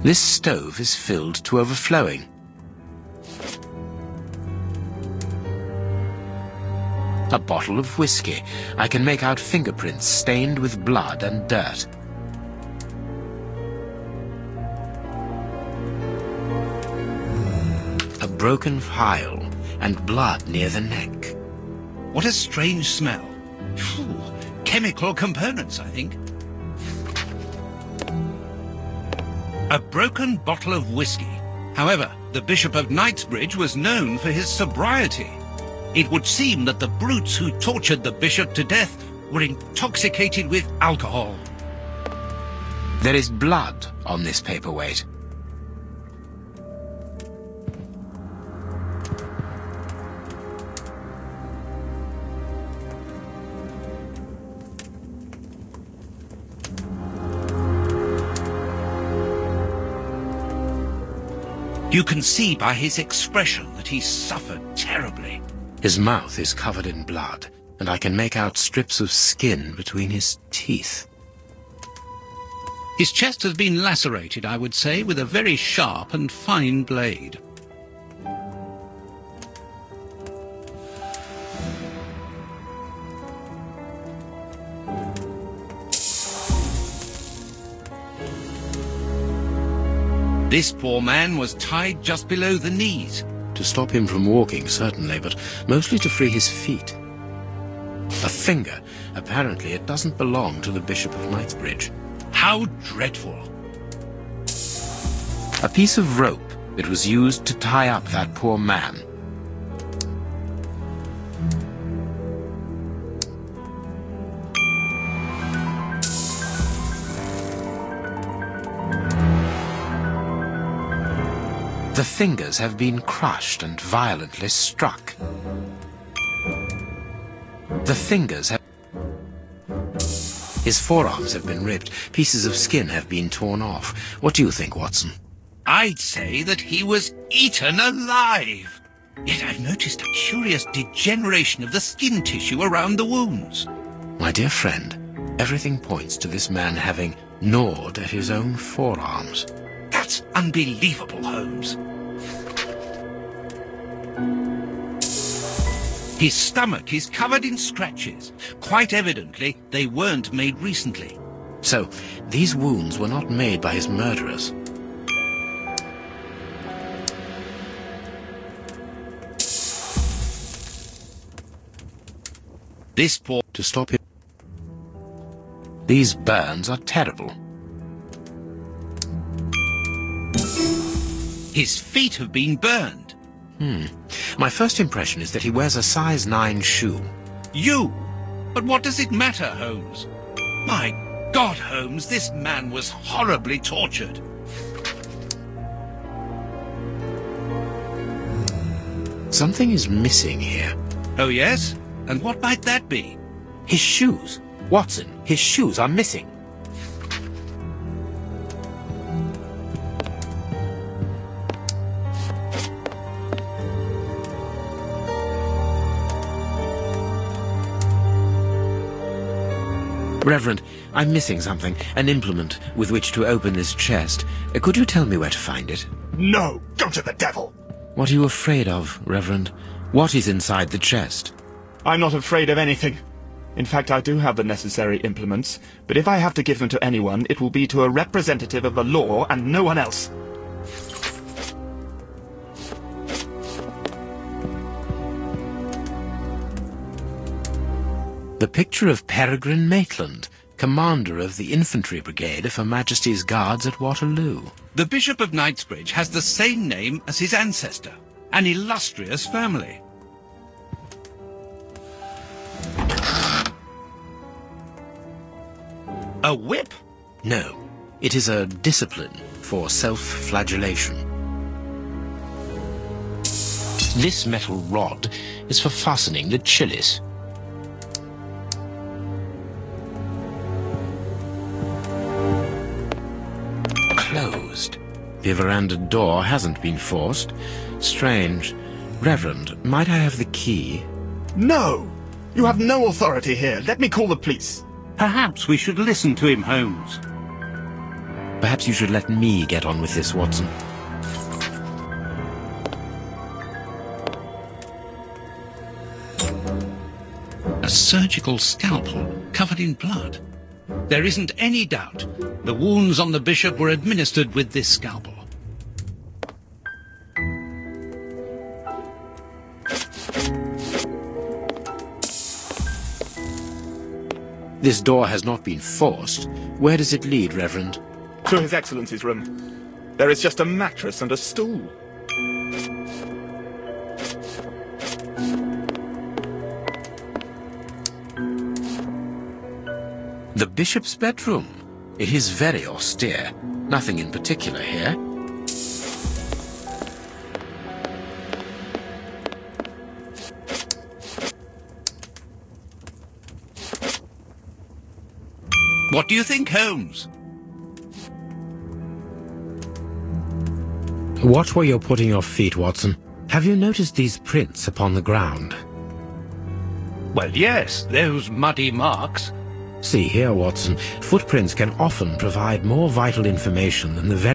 This stove is filled to overflowing. A bottle of whiskey. I can make out fingerprints stained with blood and dirt. A broken phial and blood near the neck. What a strange smell. Phew, chemical components, I think. A broken bottle of whiskey. However, the Bishop of Knightsbridge was known for his sobriety. It would seem that the brutes who tortured the bishop to death were intoxicated with alcohol. There is blood on this paperweight. You can see by his expression that he suffered terribly. His mouth is covered in blood, and I can make out strips of skin between his teeth. His chest has been lacerated, I would say, with a very sharp and fine blade. This poor man was tied just below the knees. To stop him from walking, certainly, but mostly to free his feet. A finger. Apparently it doesn't belong to the Bishop of Knightsbridge. How dreadful! A piece of rope that was used to tie up that poor man. The fingers have been crushed and violently struck. The fingers have... His forearms have been ripped. Pieces of skin have been torn off. What do you think, Watson? I'd say that he was eaten alive. Yet I've noticed a curious degeneration of the skin tissue around the wounds. My dear friend, everything points to this man having gnawed at his own forearms. That's unbelievable, Holmes. His stomach is covered in scratches. Quite evidently, they weren't made recently. So, these wounds were not made by his murderers. This poor... To stop him... These burns are terrible. His feet have been burned. My first impression is that he wears a size 9 shoe. You? But what does it matter, Holmes? My God, Holmes, this man was horribly tortured. Something is missing here. Oh, yes? And what might that be? His shoes. Watson, his shoes are missing. Reverend, I'm missing something, an implement with which to open this chest. Could you tell me where to find it? No! Go to the devil! What are you afraid of, Reverend? What is inside the chest? I'm not afraid of anything. In fact, I do have the necessary implements, but if I have to give them to anyone, it will be to a representative of the law and no one else. The picture of Peregrine Maitland, commander of the infantry brigade of Her Majesty's Guards at Waterloo. The Bishop of Knightsbridge has the same name as his ancestor, an illustrious family. A whip? No, it is a discipline for self-flagellation. This metal rod is for fastening the chilies. Closed. The veranda door hasn't been forced. Strange. Reverend, might I have the key? No! You have no authority here. Let me call the police. Perhaps we should listen to him, Holmes. Perhaps you should let me get on with this, Watson. A surgical scalpel covered in blood. There isn't any doubt. The wounds on the bishop were administered with this scalpel. This door has not been forced. Where does it lead, Reverend? To His Excellency's room. There is just a mattress and a stool. The bishop's bedroom. It is very austere. Nothing in particular here. What do you think, Holmes? Watch where you're putting your feet, Watson. Have you noticed these prints upon the ground? Well, yes, those muddy marks. See here, Watson. Footprints can often provide more vital information than the very